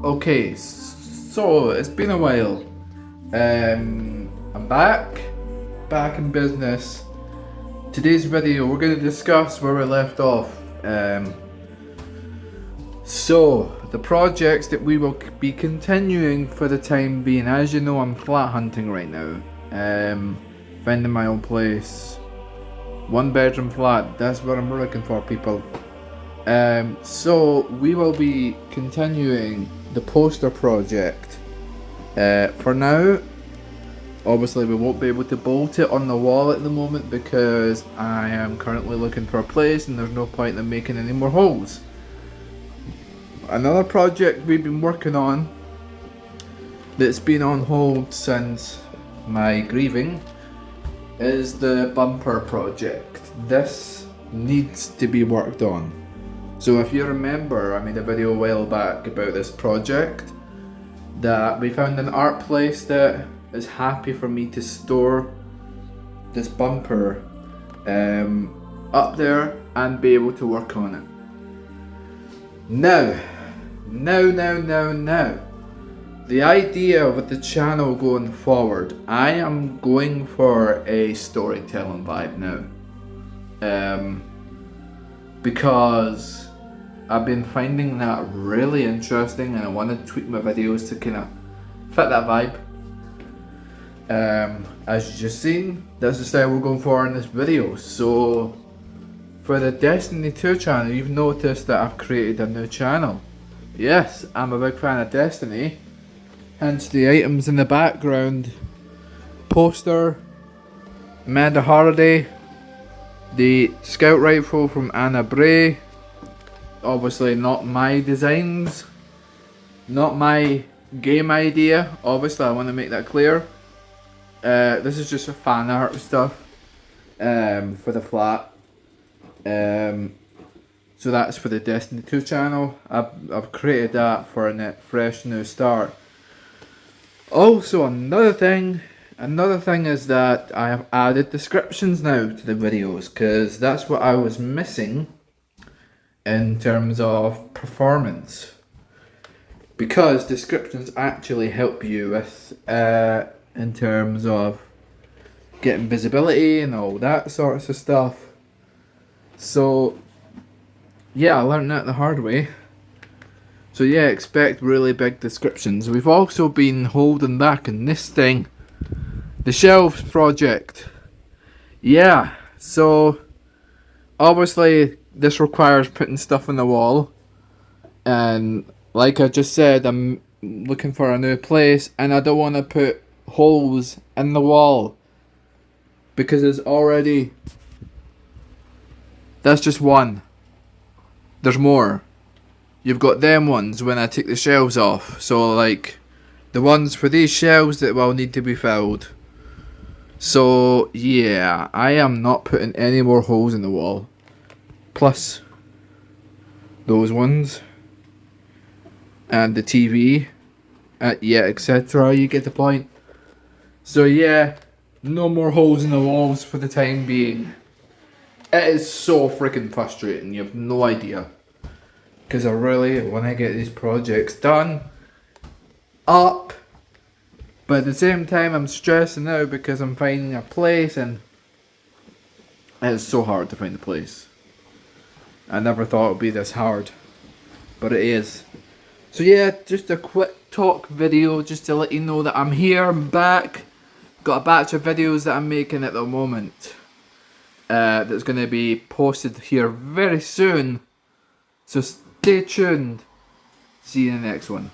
Okay, so it's been a while. I'm back in business. Today's video, we're going to discuss where we left off. So the projects that we will be continuing for the time being. As you know, I'm flat hunting right now. Finding my own place. 1-bedroom flat. That's what I'm looking for, people. So we will be continuing the poster project. For now, obviously we won't be able to bolt it on the wall at the moment because I am currently looking for a place and there's no point in making any more holes. Another project we've been working on that's been on hold since my grieving is the bumper project. This needs to be worked on. So if you remember, I made a video a while back about this project, that we found an art place that is happy for me to store this bumper up there and be able to work on it. Now, the idea with the channel going forward, I am going for a storytelling vibe now. Because I've been finding that really interesting and I want to tweak my videos to kind of fit that vibe. As you just seen, that's the style we're going for in this video. So for the Destiny 2 channel, you've noticed that I've created a new channel. Yes, I'm a big fan of Destiny, hence the items in the background. Poster, Amanda Holiday, the scout rifle from Anna Bray. Obviously not my designs, not my game idea. Obviously I want to make that clear. This is just a fan art stuff for the flat. So that's for the Destiny 2 channel. I've created that for a fresh new start. Also another thing is that I have added descriptions now to the videos, because that's what I was missing in terms of performance. Because descriptions actually help you with in terms of getting visibility and all that sorts of stuff. So yeah, I learned that the hard way. So yeah, expect really big descriptions. We've also been holding back on this thing, the shelves project. Yeah, so obviously this requires putting stuff on the wall, and like I just said, I'm looking for a new place and I don't want to put holes in the wall because it's already, that's just one. There's more. You've got them ones when I take the shelves off. So like the ones for these shelves that will need to be filled. So yeah, I am not putting any more holes in the wall. Plus those ones. And the TV. Yeah, etc. You get the point. So yeah, no more holes in the walls for the time being. It is so freaking frustrating, you have no idea. Because I really want to get these projects done up, but at the same time I'm stressing out because I'm finding a place and it's so hard to find a place. I never thought it would be this hard, but it is. So yeah, just a quick talk video just to let you know that I'm here, I'm back. Got a batch of videos that I'm making at the moment. That's going to be posted here very soon, so stay tuned. See you in the next one.